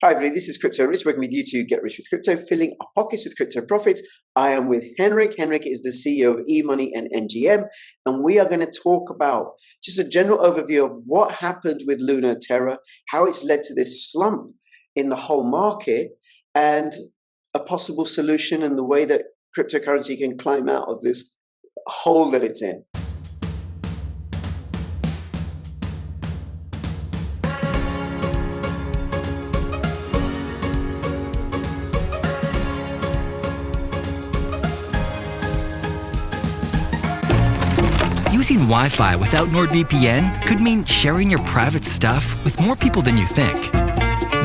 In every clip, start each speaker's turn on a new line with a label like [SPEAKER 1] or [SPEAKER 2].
[SPEAKER 1] Hi everybody, this is Crypto Rich, working with you to get rich with crypto, filling our pockets with crypto profits. I am with Henrik. Henrik is the CEO of EMONEY and NGM, and we are going to talk about just a general overview of what happened with Luna Terra, how it's led to this slump in the whole market, and a possible solution and the way that cryptocurrency can climb out of this hole that it's in.
[SPEAKER 2] Using Wi-Fi without NordVPN could mean sharing your private stuff with more people than you think.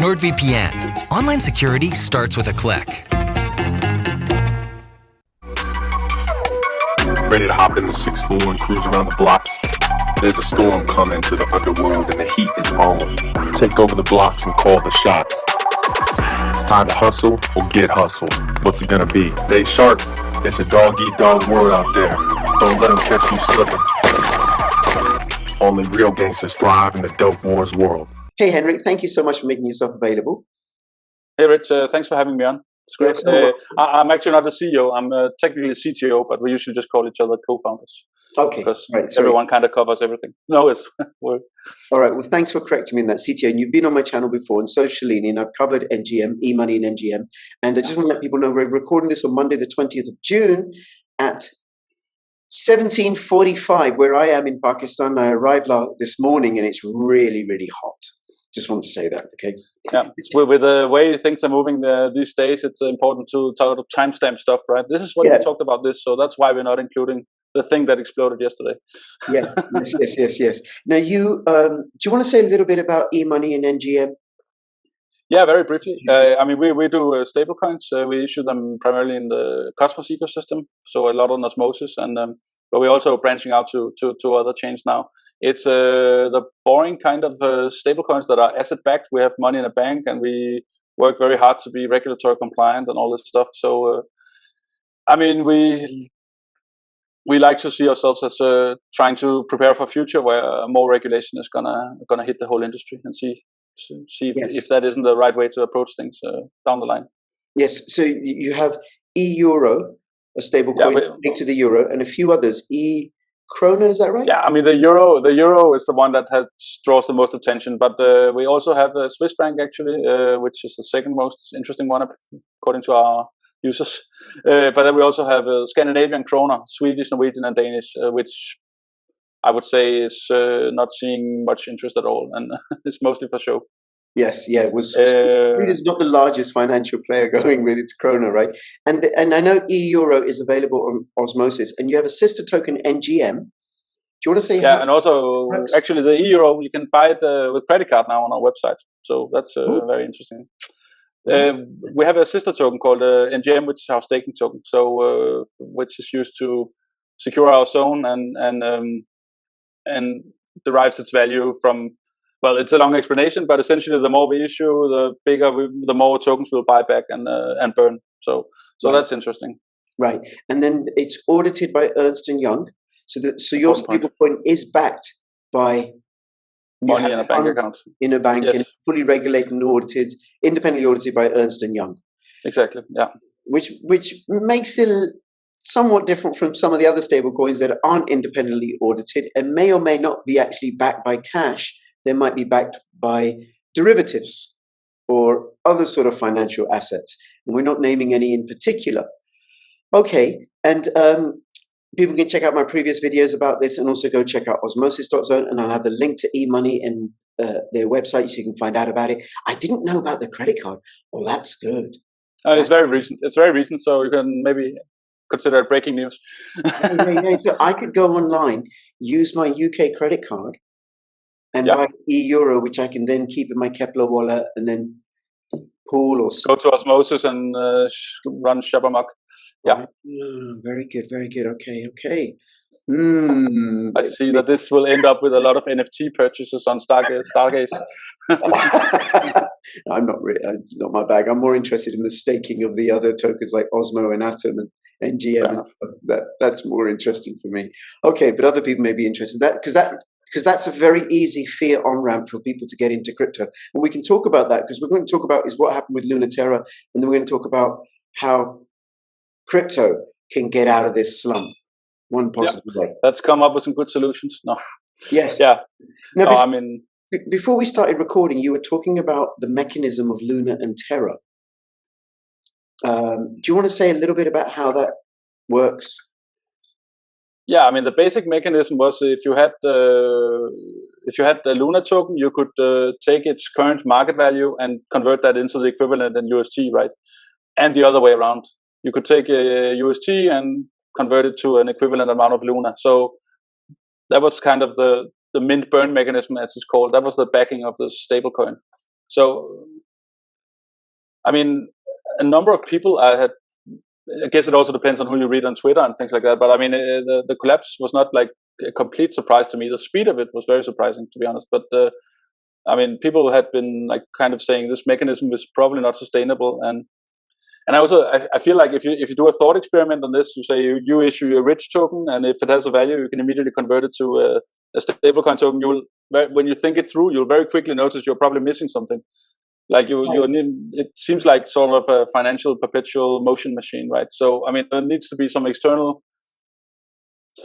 [SPEAKER 2] NordVPN. Online security starts with a click.
[SPEAKER 3] Ready to hop in the 6'4" and cruise around the blocks? There's a storm coming to the underworld and the heat is on. Take over the blocks and call the shots. It's time to hustle or get hustled. What's it gonna be? Stay sharp. It's a dog-eat-dog world out there. Don't let them catch you slipping. Only real gangsters thrive in the dope wars world.
[SPEAKER 1] Hey Henrik, thank you so much for making yourself available.
[SPEAKER 4] Hey Rich, thanks for having me on. It's great.
[SPEAKER 1] Yes,
[SPEAKER 4] I'm actually not the CEO. I'm technically CTO, but we usually just call each other co-founders.
[SPEAKER 1] Okay,
[SPEAKER 4] because
[SPEAKER 1] right,
[SPEAKER 4] everyone kind of covers everything. No, it's
[SPEAKER 1] all right. Well, thanks for correcting me in that, CTO. And you've been on my channel before, and so Shalini, and I've covered NGM, EMONEY, and NGM. And I just want to let people know we're recording this on Monday, the 20th of June, at 17:45, where I am in Pakistan. I arrived this morning, and it's really, really hot. Just wanted to say that, okay?
[SPEAKER 4] Yeah, with the way things are moving these days, it's important to talk about timestamp stuff, right? This is what we talked about this, so that's why we're not including the thing that exploded yesterday.
[SPEAKER 1] Yes. Now, do you want to say a little bit about EMONEY and NGM?
[SPEAKER 4] Yeah, very briefly. I mean, we do stable coins. We issue them primarily in the Cosmos ecosystem, so a lot on Osmosis, and but we're also branching out to other chains now. It's the boring kind of stable coins that are asset backed. We have money in a bank, and we work very hard to be regulatory compliant and all this stuff. So, I mean, we like to see ourselves as trying to prepare for a future where more regulation is gonna hit the whole industry, and see if that isn't the right way to approach things down the line. Yes.
[SPEAKER 1] So you have euro, a stable coin linked to the euro, and a few others. Krona, is that right?
[SPEAKER 4] Yeah, I mean the euro is the one that draws the most attention, but we also have the Swiss franc actually, which is the second most interesting one according to our users. But then we also have Scandinavian krona, Swedish, Norwegian, and Danish, which I would say is not seeing much interest at all, and it's mostly for show.
[SPEAKER 1] Yes, yeah, it was. Sweden's not the largest financial player going with its krona, right? And I know euro is available on Osmosis, and you have a sister token, NGM. Do you want to say?
[SPEAKER 4] Yeah, and also actually the euro you can buy it with credit card now on our website, so that's very interesting. We have a sister token called NGM, which is our staking token, so which is used to secure our zone and derives its value from. Well, it's a long explanation, but essentially, the more we issue, the more tokens we'll buy back and burn. So that's interesting.
[SPEAKER 1] Right, and then it's audited by Ernst and Young. So your stablecoin is backed by
[SPEAKER 4] money in a bank account.
[SPEAKER 1] In a bank, and fully regulated and audited, independently audited by Ernst and Young.
[SPEAKER 4] Exactly. Yeah.
[SPEAKER 1] Which makes it somewhat different from some of the other stablecoins that aren't independently audited and may or may not be actually backed by cash. They might be backed by derivatives or other sort of financial assets. And we're not naming any in particular. Okay, and people can check out my previous videos about this, and also go check out osmosis.zone, and I'll have the link to EMONEY and their website so you can find out about it. I didn't know about the credit card. Oh, that's good.
[SPEAKER 4] It's very recent. It's very recent, so you can maybe consider it breaking news.
[SPEAKER 1] So I could go online, use my UK credit card, and buy euro, which I can then keep in my Kepler wallet, and then pool or
[SPEAKER 4] go to Osmosis and run Shabamuk. Yeah.
[SPEAKER 1] Very good. Okay.
[SPEAKER 4] I see that this will end up with a lot of NFT purchases on Stargaze.
[SPEAKER 1] I'm not really. It's not my bag. I'm more interested in the staking of the other tokens like Osmo and Atom and NGM. That's more interesting for me. Okay, but other people may be interested in that because that because that's a very easy fiat on-ramp for people to get into crypto. And we can talk about that, because we're going to talk about is what happened with Luna Terra, and then we're going to talk about how crypto can get out of this slump one possible way.
[SPEAKER 4] Let's come up with some good solutions. No.
[SPEAKER 1] Yes.
[SPEAKER 4] Yeah.
[SPEAKER 1] Now,
[SPEAKER 4] no,
[SPEAKER 1] before we started recording, you were talking about the mechanism of Luna and Terra. Do you want to say a little bit about how that works?
[SPEAKER 4] Yeah, I mean, the basic mechanism was if you had the Luna token, you could take its current market value and convert that into the equivalent in UST, right? And the other way around, you could take a UST and convert it to an equivalent amount of Luna. So that was kind of the mint burn mechanism, as it's called. That was the backing of the stablecoin. So, I mean, a number of people I guess it also depends on who you read on Twitter and things like that. But I mean, the collapse was not like a complete surprise to me. The speed of it was very surprising, to be honest. But I mean, people had been like kind of saying this mechanism is probably not sustainable. And I feel like if you do a thought experiment on this, you say you issue a rich token, and if it has a value, you can immediately convert it to a stablecoin token. When you think it through, you'll very quickly notice you're probably missing something. Like it seems like sort of a financial perpetual motion machine, right? So I mean, there needs to be some external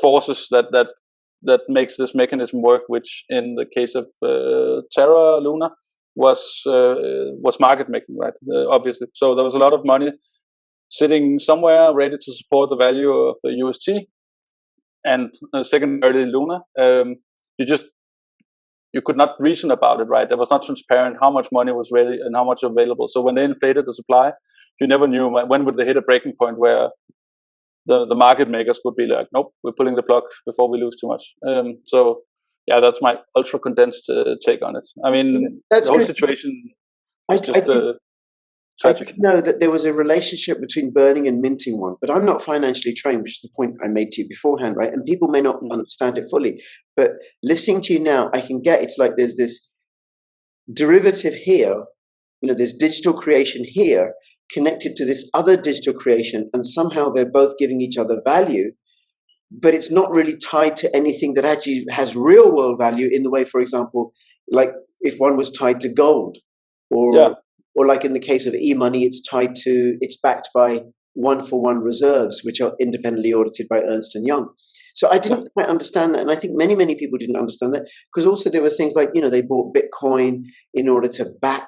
[SPEAKER 4] forces that makes this mechanism work, which in the case of Terra Luna was market making, right? Obviously, so there was a lot of money sitting somewhere ready to support the value of the UST, and secondarily Luna. You could not reason about it, right? It was not transparent how much money was ready and how much available. So when they inflated the supply, you never knew when would they hit a breaking point where the market makers would be like, nope, we're pulling the plug before we lose too much. So yeah, that's my ultra condensed take on it. I mean, the whole situation is just tragic.
[SPEAKER 1] I know that there was a relationship between burning and minting one, but I'm not financially trained, which is the point I made to you beforehand, right? And people may not understand it fully, but listening to you now, I can get it's like there's this derivative here, there's digital creation here connected to this other digital creation, and somehow they're both giving each other value, but it's not really tied to anything that actually has real world value in the way, for example, like if one was tied to gold or like in the case of EMONEY, it's backed by 1-for-1 reserves, which are independently audited by Ernst & Young. So I didn't quite understand that. And I think many, many people didn't understand that, because also there were things like, they bought Bitcoin in order to back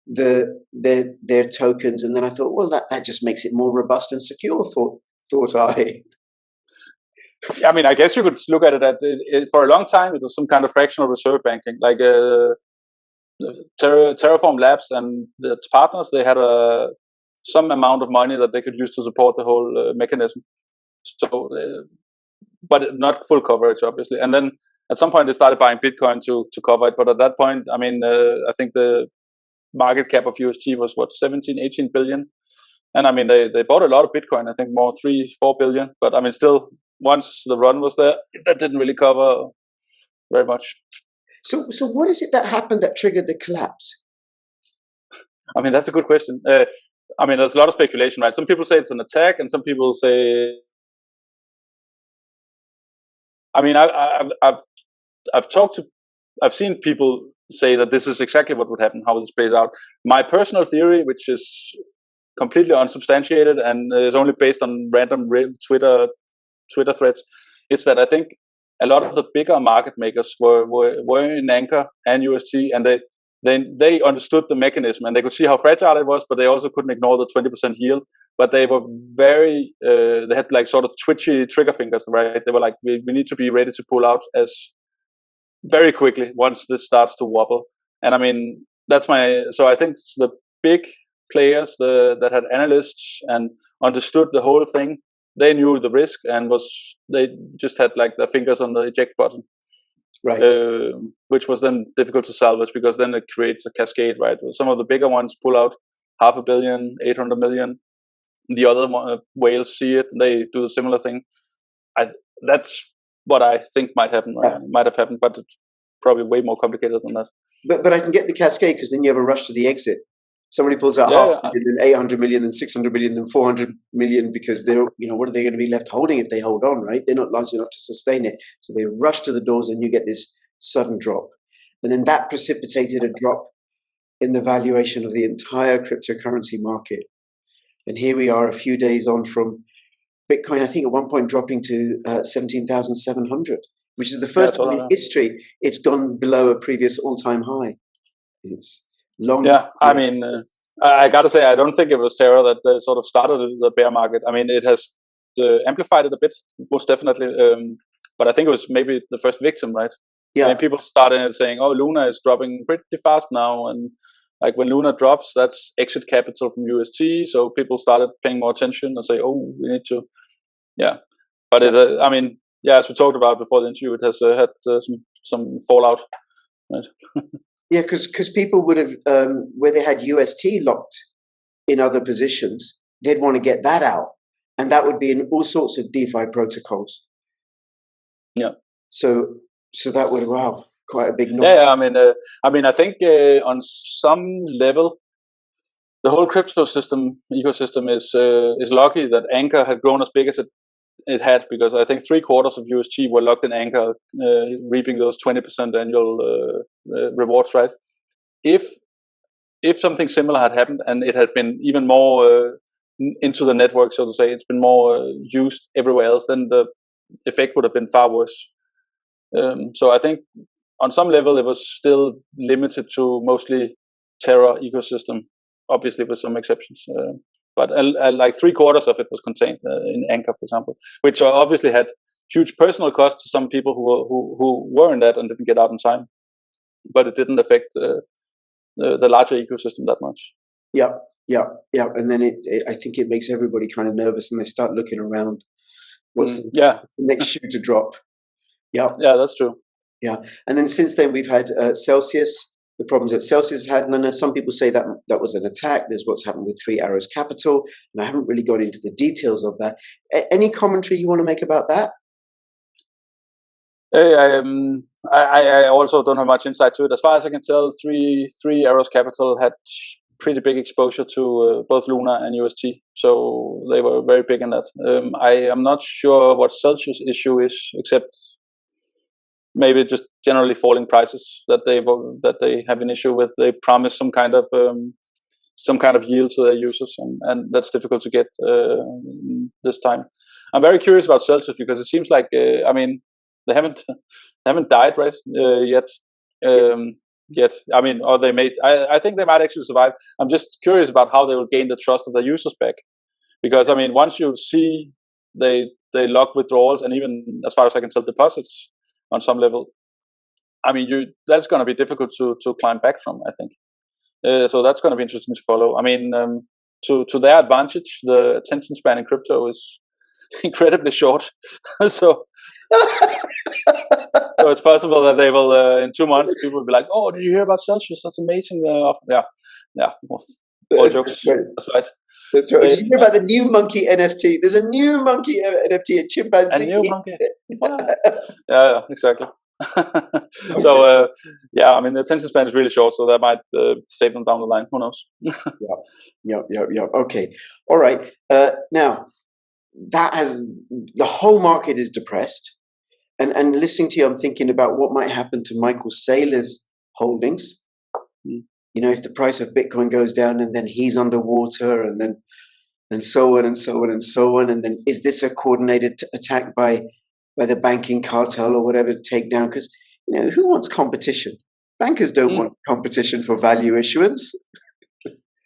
[SPEAKER 1] their tokens. And then I thought, well, that just makes it more robust and secure, thought I.
[SPEAKER 4] I mean, I guess you could look at it for a long time, it was some kind of fractional reserve banking, like Terraform Labs and its partners, they had some amount of money that they could use to support the whole mechanism. So, but not full coverage, obviously. And then at some point they started buying Bitcoin to cover it. But at that point, I mean, I think the market cap of UST was 17-18 billion. And I mean, they bought a lot of Bitcoin, I think more 3-4 billion. But I mean, still, once the run was there, that didn't really cover very much.
[SPEAKER 1] So what is it that happened that triggered the collapse?
[SPEAKER 4] I mean, that's a good question. I mean, there's a lot of speculation, right? Some people say it's an attack, and some people say, I mean, I've seen people say that this is exactly what would happen, how this plays out. My personal theory, which is completely unsubstantiated and is only based on random Twitter threads, is that I think a lot of the bigger market makers were in Anchor and UST, and they understood the mechanism and they could see how fragile it was, but they also couldn't ignore the 20% yield. But they were very, they had like sort of twitchy trigger fingers, right? They were like, we need to be ready to pull out as very quickly once this starts to wobble. And I mean, so I think the big players that had analysts and understood the whole thing, they knew the risk and they just had like their fingers on the eject button,
[SPEAKER 1] right?
[SPEAKER 4] Which was then difficult to salvage, because then it creates a cascade, right? Some of the bigger ones pull out 500 million, 800 million. The other whales see it, they do a similar thing. That's what I think might happen, right? Might have happened, but it's probably way more complicated than that.
[SPEAKER 1] But I can get the cascade, because then you have a rush to the exit. Somebody pulls out
[SPEAKER 4] Yeah,
[SPEAKER 1] half a million, then 800 million, then 600 million, then 400 million, because they're, what are they going to be left holding if they hold on, right? They're not large enough to sustain it. So they rush to the doors and you get this sudden drop. And then that precipitated a drop in the valuation of the entire cryptocurrency market. And here we are a few days on from Bitcoin, I think at one point dropping to 17,700, which is the first time in history it's gone below a previous all-time high. It's long.
[SPEAKER 4] Yeah, I mean, I got to say, I don't think it was Terra that sort of started the bear market. I mean, it has amplified it a bit, most definitely. But I think it was maybe the first victim, right?
[SPEAKER 1] Yeah.
[SPEAKER 4] I mean, people started saying, "Oh, Luna is dropping pretty fast now," and like when Luna drops, that's exit capital from UST. So people started paying more attention and say, "Oh, we need to." Yeah, but it, I mean, yeah, as we talked about before the interview, it has had some fallout, right?
[SPEAKER 1] Yeah, because people would have, where they had UST locked in other positions, they'd want to get that out. And that would be in all sorts of DeFi protocols.
[SPEAKER 4] Yeah.
[SPEAKER 1] So that would, wow, quite a big number.
[SPEAKER 4] Yeah, I mean, I think on some level, the whole crypto ecosystem is lucky that Anchor had grown as big as it had, because I think 3/4 of UST were locked in Anchor, reaping those 20% annual rewards, right? If something similar had happened and it had been even more into the network, so to say, it's been more used everywhere else, then the effect would have been far worse. So I think on some level it was still limited to mostly Terra ecosystem, obviously with some exceptions. But like 3/4 of it was contained in Anchor, for example, which obviously had huge personal costs to some people who were in that and didn't get out in time. But it didn't affect the larger ecosystem that much.
[SPEAKER 1] Yeah. And then I think it makes everybody kind of nervous, and they start looking around. What's the next shoe to drop? Yeah,
[SPEAKER 4] that's true.
[SPEAKER 1] Yeah, and then since then we've had Celsius. The problems that Celsius had, and I know some people say that was an attack. There's what's happened with 3 Arrows Capital, and I haven't really got into the details of that. Any commentary you want to make about that?
[SPEAKER 4] I also don't have much insight to it. As far as I can tell, 3 Arrows Capital had pretty big exposure to both Luna and UST, so they were very big in that. I am not sure what Celsius issue is, except maybe just generally falling prices that they have an issue with. They promise some kind of yield to their users, and that's difficult to get this time. I'm very curious about Celsius, because it seems like I mean, they haven't died, right, yet. Yet, I mean, or they may. I think they might actually survive. I'm just curious about how they will gain the trust of their users back, because I mean, once you see they lock withdrawals and even, as far as I can tell, deposits on some level, I mean, that's going to be difficult to climb back from, I think. So that's going to be interesting to follow. I mean, to their advantage, the attention span in crypto is incredibly short. So it's possible that they will, in 2 months, people will be like, "Oh, did you hear about Celsius? That's amazing." Yeah. All jokes aside.
[SPEAKER 1] Did you hear about the new monkey NFT? There's a new monkey NFT, a chimpanzee.
[SPEAKER 4] A new monkey. Yeah, exactly. So I mean, the attention span is really short, so that might save them down the line. Who knows?
[SPEAKER 1] Yeah. Okay. All right. Now, the whole market is depressed, and listening to you, I'm thinking about what might happen to Michael Saylor's holdings. If the price of Bitcoin goes down, and then he's underwater, and so on and so on and so on, and then is this a coordinated attack by the banking cartel or whatever to take down? Because who wants competition? Bankers don't want competition for value issuance.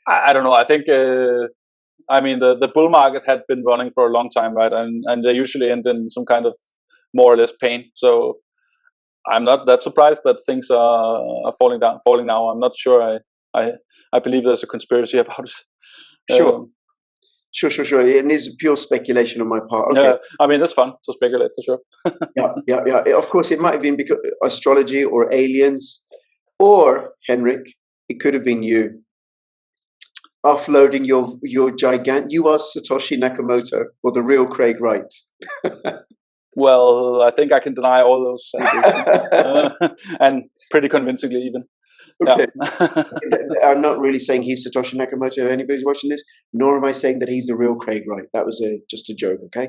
[SPEAKER 4] I don't know. I think I mean the bull market had been running for a long time, right? And they usually end in some kind of more or less pain. So I'm not that surprised that things are falling now. I'm not sure. I believe there's a conspiracy about it.
[SPEAKER 1] Sure. It is pure speculation on my part. Okay.
[SPEAKER 4] Yeah, I mean, it's fun to speculate for sure.
[SPEAKER 1] Yeah. Of course, it might have been because astrology or aliens, or Henrik, it could have been you offloading your gigant. You are Satoshi Nakamoto or the real Craig Wright.
[SPEAKER 4] Well, I think I can deny all those and pretty convincingly even.
[SPEAKER 1] Okay.
[SPEAKER 4] Yeah.
[SPEAKER 1] I'm not really saying he's Satoshi Nakamoto if anybody's watching this, nor am I saying that he's the real Craig Wright. That was just a joke, okay?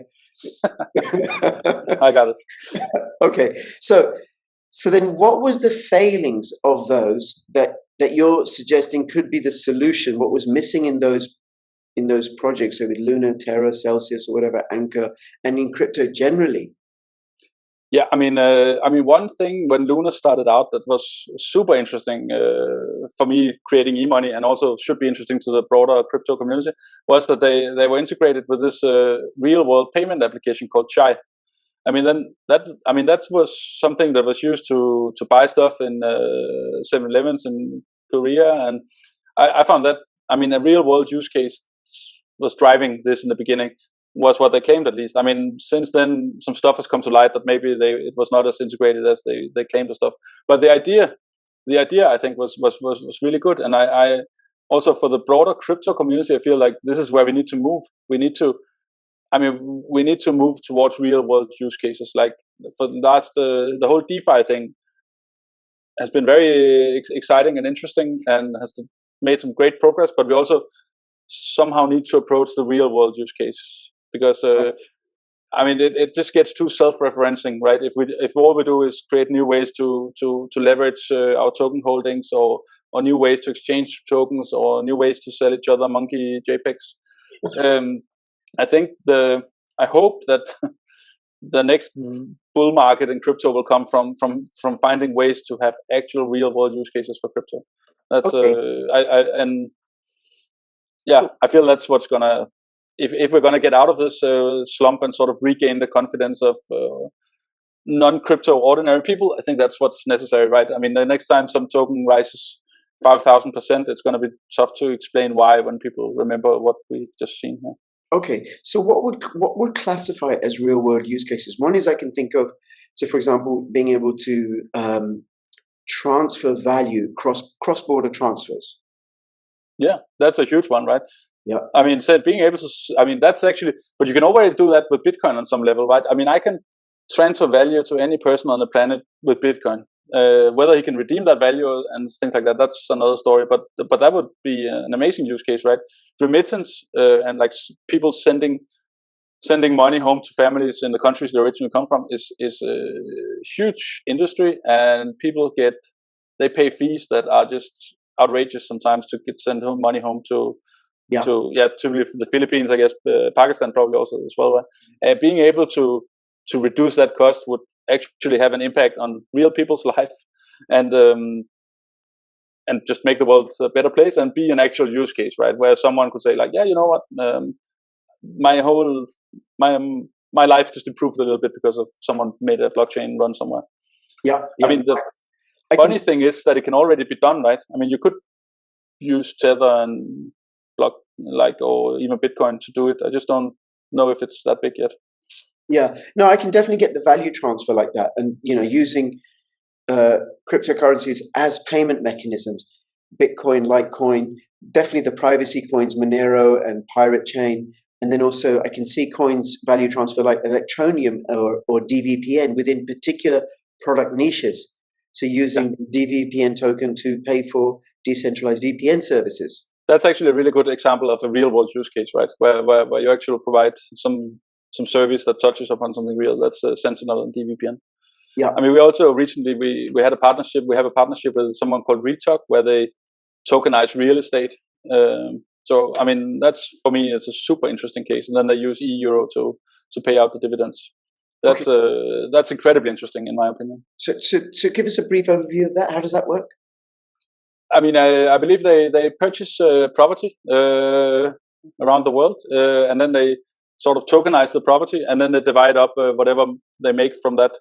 [SPEAKER 4] I got it.
[SPEAKER 1] Okay. So then what was the failings of those that you're suggesting could be the solution? What was missing in those projects, so with Luna, Terra, Celsius, or whatever, Anchor, and in crypto generally?
[SPEAKER 4] Yeah, I mean, one thing when Luna started out that was super interesting for me creating EMONEY, and also should be interesting to the broader crypto community, was that they were integrated with this real world payment application called Chai. I mean, that was something that was used to buy stuff in 7-Elevens in Korea, and I found that, I mean, a real world use case was driving this in the beginning, was what they claimed at least. I mean, since then, some stuff has come to light that maybe it was not as integrated as they claimed the stuff. But the idea I think was really good. And I also, for the broader crypto community, I feel like this is where we need to move. We need to move towards real world use cases. Like for the last, the whole DeFi thing has been very exciting and interesting and has made some great progress, but we also somehow need to approach the real world use cases, because I mean it just gets too self-referencing, right? If all we do is create new ways to leverage our token holdings, or new ways to exchange tokens, or new ways to sell each other monkey JPEGs, I hope that the next bull market in crypto will come from finding ways to have actual real world use cases for crypto. That's okay. I feel that's what's gonna, if we're gonna get out of this slump and sort of regain the confidence of non-crypto ordinary people, I think that's what's necessary, right? I mean, the next time some token rises 5,000%, it's going to be tough to explain why when people remember what we've just seen here.
[SPEAKER 1] Okay, so what would classify as real world use cases? One is I can think of, so for example, being able to transfer value, cross-border transfers.
[SPEAKER 4] Yeah, that's a huge one, right?
[SPEAKER 1] Yeah.
[SPEAKER 4] I mean, being able to, I mean, that's actually, but you can already do that with Bitcoin on some level, right? I mean, I can transfer value to any person on the planet with Bitcoin. Whether he can redeem that value and things like that, that's another story. But that would be an amazing use case, right? Remittance and like people sending money home to families in the countries they originally come from is a huge industry, and people they pay fees that are just outrageous sometimes to send money home to the Philippines, I guess, Pakistan probably also as well. Right? Being able to reduce that cost would actually have an impact on real people's life, and just make the world a better place, and be an actual use case, right? Where someone could say like, yeah, you know what, my life just improved a little bit because of someone made a blockchain run somewhere. Yeah. I mean, the funny thing is that it can already be done, right? I mean, you could use Tether and or even Bitcoin to do it. I just don't know if it's that big yet.
[SPEAKER 1] Yeah, no, I can definitely get the value transfer like that, and using cryptocurrencies as payment mechanisms, Bitcoin, Litecoin, definitely the privacy coins, Monero and Pirate Chain, and then also I can see coins value transfer like Electroneum or DVPN within particular product niches. So using DVPN token to pay for decentralized VPN services. That's
[SPEAKER 4] actually a really good example of a real world use case, right? Where you actually provide some service that touches upon something real. That's Sentinel and DVPN.
[SPEAKER 1] Yeah.
[SPEAKER 4] I mean, we also recently, we had a partnership. We have a partnership with someone called RETOK, where they tokenize real estate. So, I mean, that's, for me, it's a super interesting case. And then they use euro to pay out the dividends. That's incredibly interesting, in my opinion.
[SPEAKER 1] So give us a brief overview of that. How does that work?
[SPEAKER 4] I mean, I believe they purchase property around the world, and then they sort of tokenize the property, and then they divide up whatever they make from that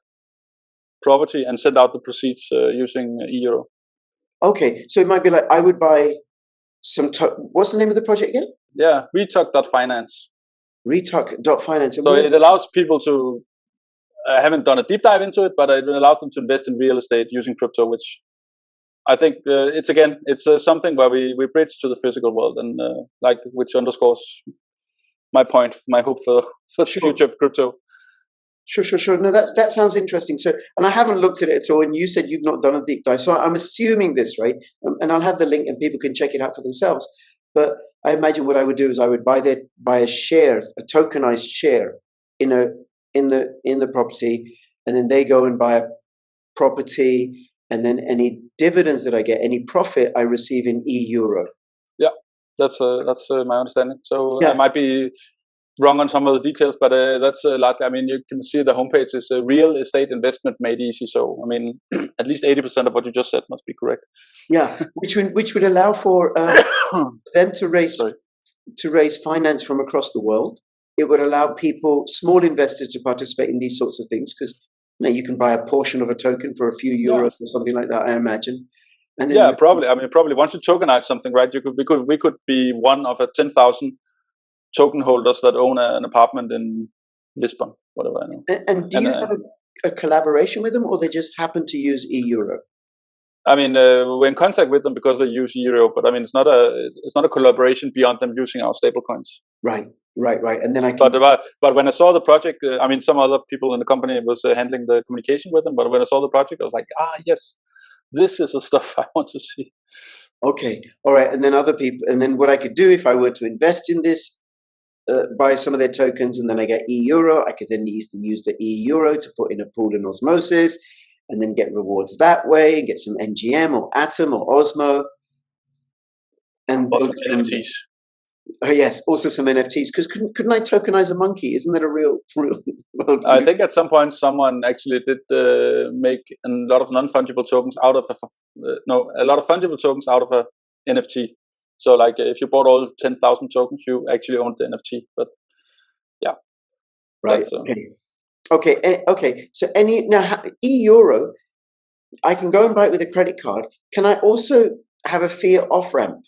[SPEAKER 4] property and send out the proceeds using euro. Okay, so it might be like I would buy some. What's the name of the project again? Yeah, RETOK.finance. RETOK.finance. So it allows people to. I haven't done a deep dive into it, but it allows them to invest in real estate using crypto, which I think it's something where we bridge to the physical world, and which underscores my point, my hope for the future of crypto.
[SPEAKER 1] Sure. No, that sounds interesting. So, and I haven't looked at it at all. And you said you've not done a deep dive, so I'm assuming this, right? And I'll have the link, and people can check it out for themselves. But I imagine what I would do is I would buy a share, a tokenized share, in the property, and then they go and buy a property, and then any dividends that I get, any profit I receive in euro.
[SPEAKER 4] Yeah, that's my understanding. So
[SPEAKER 1] Yeah.
[SPEAKER 4] I might be wrong on some of the details, but that's largely. I mean, you can see the homepage is real estate investment made easy. So I mean, at least 80% of what you just said must be correct.
[SPEAKER 1] Yeah, which would allow for them to raise finance from across the world. It would allow people, small investors, to participate in these sorts of things, because you can buy a portion of a token for a few euros or something like that, I imagine. And then
[SPEAKER 4] probably. I mean, probably once you tokenize something, right? We could be one of 10,000 token holders that own an apartment in Lisbon, whatever. I know.
[SPEAKER 1] And do you have a collaboration with them, or they just happen to use euro?
[SPEAKER 4] I mean, we're in contact with them because they use euro, but I mean, it's not a collaboration beyond them using our stablecoins.
[SPEAKER 1] Right. And then
[SPEAKER 4] But when I saw the project, I mean, some other people in the company was handling the communication with them. But when I saw the project, I was like, yes, this is the stuff I want to see.
[SPEAKER 1] Okay, all right. And then other people, and then what I could do if I were to invest in this, buy some of their tokens, and then I get euro. I could then use the euro to put in a pool in Osmosis, and then get rewards that way, and get some NGM or Atom or Osmo, and
[SPEAKER 4] also NFTs.
[SPEAKER 1] Oh yes, also some NFTs. Because couldn't I tokenize a monkey? Isn't that a real world?
[SPEAKER 4] I think at some point someone actually did make a lot of non-fungible tokens out of a lot of fungible tokens out of a NFT. So like if you bought all 10,000 tokens, you actually owned the NFT. But yeah,
[SPEAKER 1] right. Okay. So euro, I can go and buy it with a credit card. Can I also have a fiat off ramp?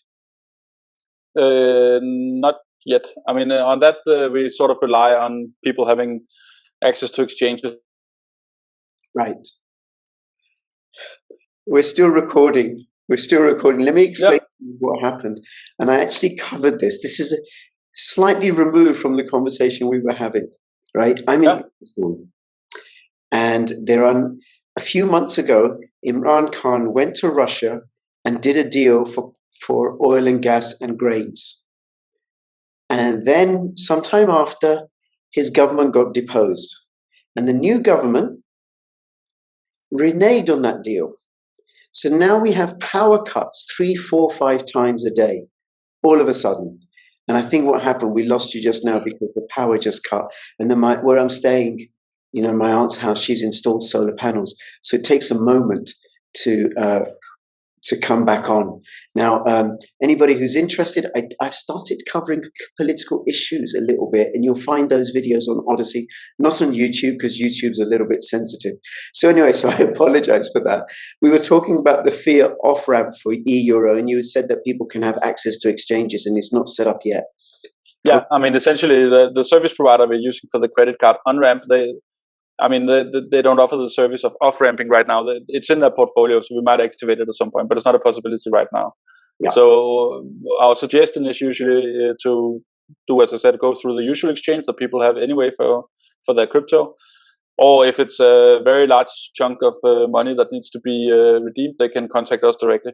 [SPEAKER 4] Not yet. I mean, on that we sort of rely on people having access to exchanges.
[SPEAKER 1] Right. We're still recording. Let me explain what happened. And I actually covered this. This is slightly removed from the conversation we were having. Right. I'm in Pakistan, and a few months ago, Imran Khan went to Russia and did a deal for oil and gas and grains. And then sometime after, his government got deposed. And the new government reneged on that deal. So now we have power cuts 3, 4, 5 times a day, all of a sudden. And I think what happened, we lost you just now because the power just cut. And then where I'm staying, my aunt's house, she's installed solar panels. So it takes a moment to come back on. Now, anybody who's interested, I've started covering political issues a little bit, and you'll find those videos on Odyssey, not on YouTube, because YouTube's a little bit sensitive. So anyway, so I apologize for that. We were talking about the fiat off-ramp for euro, and you said that people can have access to exchanges, and it's not set up yet.
[SPEAKER 4] Yeah, I mean, essentially, the service provider we're using for the credit card on-ramp, they don't offer the service of off-ramping right now. It's in their portfolio, so we might activate it at some point, but it's not a possibility right now. Yeah. So our suggestion is usually to do, as I said, go through the usual exchange that people have anyway for their crypto. Or if it's a very large chunk of money that needs to be redeemed, they can contact us directly.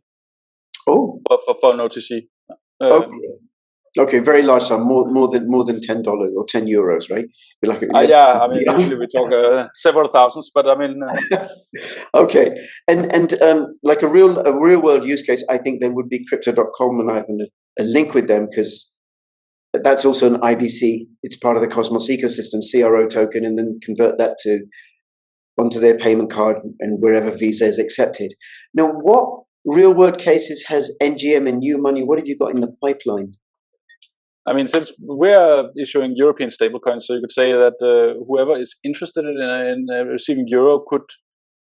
[SPEAKER 1] Oh,
[SPEAKER 4] for an OTC.
[SPEAKER 1] Okay, very large sum, more than $10 or 10 euros, right?
[SPEAKER 4] I mean, usually we talk several thousands, but I mean.
[SPEAKER 1] Okay, and like a real world use case, I think then would be Crypto.com, and I have a link with them because that's also an IBC. It's part of the Cosmos ecosystem, CRO token, and then convert that onto their payment card and wherever Visa is accepted. Now, what real world cases has NGM and EMONEY? What have you got in the pipeline?
[SPEAKER 4] I mean, since we're issuing European stablecoins, so you could say that whoever is interested in receiving euro could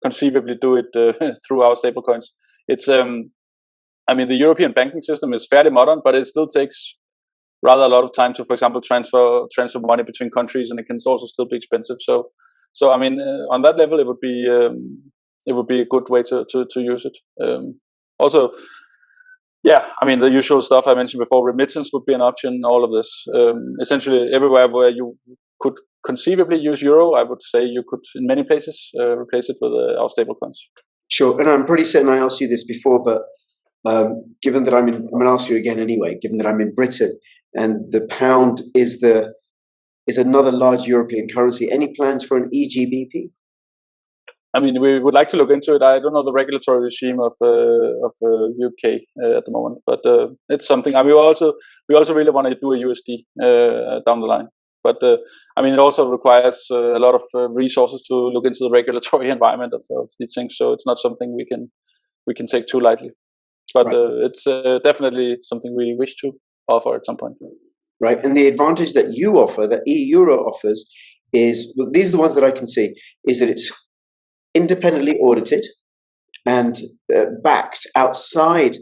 [SPEAKER 4] conceivably do it through our stablecoins. It's, I mean, the European banking system is fairly modern, but it still takes rather a lot of time to, for example, transfer money between countries, and it can also still be expensive. So I mean, on that level, it would be a good way to use it. Also. Yeah, I mean, the usual stuff I mentioned before, remittance would be an option, all of this. Essentially, everywhere where you could conceivably use euro, I would say you could, in many places, replace it with our stablecoins.
[SPEAKER 1] Sure, and I'm pretty certain I asked you this before, but given that I'm going to ask you again anyway, given that I'm in Britain and the pound is another large European currency, any plans for an EGBP?
[SPEAKER 4] I mean, we would like to look into it. I don't know the regulatory regime of UK at the moment, but it's something. I mean, we also really want to do a USD down the line. But I mean, it also requires a lot of resources to look into the regulatory environment of these things. So it's not something we can take too lightly. But it's definitely something we wish to offer at some point.
[SPEAKER 1] Right, and the advantage that you offer, that eEuro offers, is, well, these are the ones that I can see, is that it's independently audited and backed outside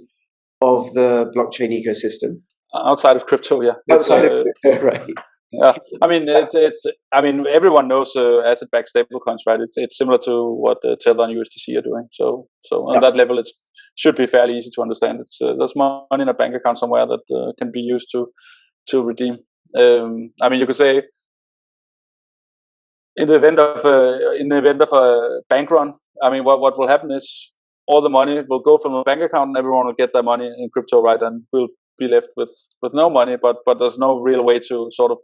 [SPEAKER 1] of the blockchain ecosystem.
[SPEAKER 4] Outside of crypto, yeah.
[SPEAKER 1] Outside of crypto, right.
[SPEAKER 4] Yeah, I mean, I mean, everyone knows asset-backed stablecoins, right? It's similar to what Terra and USDC are doing. So on that level, it should be fairly easy to understand. There's money in a bank account somewhere that can be used to redeem. I mean, you could say, in the event of a bank run, I mean, what will happen is all the money will go from the bank account, and everyone will get their money in crypto, right? And we'll be left with no money. But there's no real way to sort of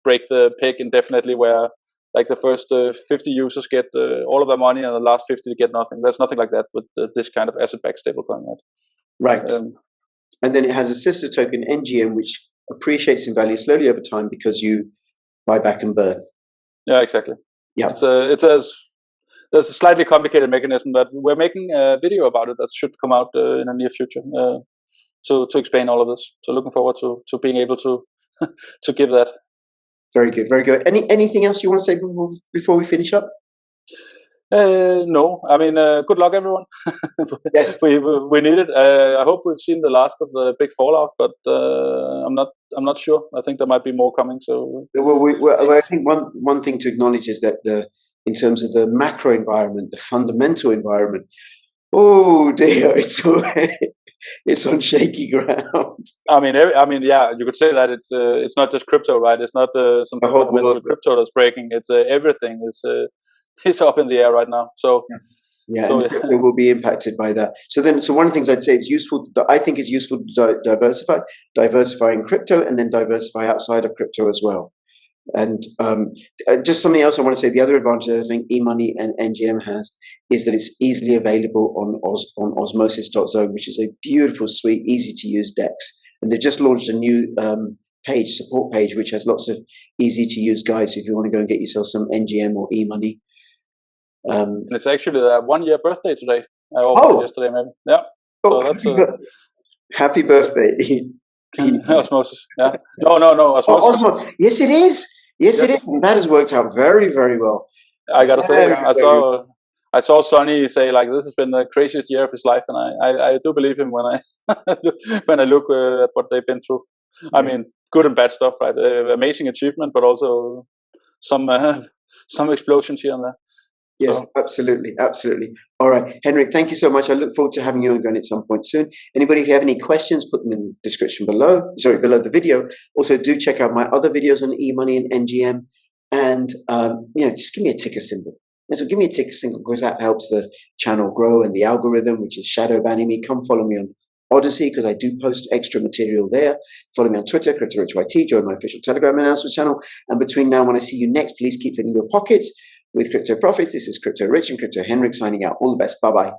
[SPEAKER 4] break the peg indefinitely, where like the first 50 users get all of their money, and the last 50 get nothing. There's nothing like that with this kind of asset-backed stablecoin, right? Right.
[SPEAKER 1] And then it has a sister token, NGM, which appreciates in value slowly over time because you buy back and burn. Yeah,
[SPEAKER 4] exactly. Yeah, there's a slightly complicated mechanism that we're making a video about it that should come out in the near future to explain all of this. So looking forward to being able to to give that.
[SPEAKER 1] Very good, very good. Anything else you want to say before we finish up?
[SPEAKER 4] No, I mean, good luck, everyone.
[SPEAKER 1] Yes,
[SPEAKER 4] we need it. I hope we've seen the last of the big fallout, but I'm not sure. I think there might be more coming. So,
[SPEAKER 1] well, I think one thing to acknowledge is that in terms of the macro environment, the fundamental environment, oh dear, it's on shaky ground.
[SPEAKER 4] I mean, yeah, you could say that it's not just crypto, right? It's not something fundamental crypto that's breaking. It's everything is up in the air right now. So
[SPEAKER 1] yeah, it will be impacted by that. So one of the things I'd say it's useful. I think it's useful to diversify in crypto, and then diversify outside of crypto as well. And just something else I want to say. The other advantage I think eMoney and NGM has is that it's easily available on Osmosis.zone, which is a beautiful, sweet, easy to use DEX. And they've just launched a new support page, which has lots of easy to use guides. So if you want to go and get yourself some NGM or eMoney.
[SPEAKER 4] And it's actually the 1-year birthday today. Yesterday, maybe. Yeah.
[SPEAKER 1] Oh, so that's happy birthday.
[SPEAKER 4] Osmosis. Yeah. No. Osmosis.
[SPEAKER 1] Yes, it is. Yes, it is. And that has worked out very, very well.
[SPEAKER 4] I gotta say, I saw Sonny say like this has been the craziest year of his life, and I do believe him when I look at what they've been through. I mean, good and bad stuff, right? Amazing achievement, but also some explosions here and there.
[SPEAKER 1] Yes, so. Absolutely. All right, Henrik, thank you so much. I look forward to having you again at some point soon. Anybody, if you have any questions, put them in the description below the video. Also, do check out my other videos on eMoney and NGM, and just give me a ticker symbol. So give me a ticker symbol because that helps the channel grow and the algorithm, which is shadow banning me. Come follow me on Odyssey because I do post extra material there. Follow me on Twitter, CryptoRichYT. Join my official Telegram announcement channel. And between now and when I see you next, please keep filling your pockets with crypto profits. This is Crypto Rich and Crypto Henrik signing out. All the best. Bye-bye.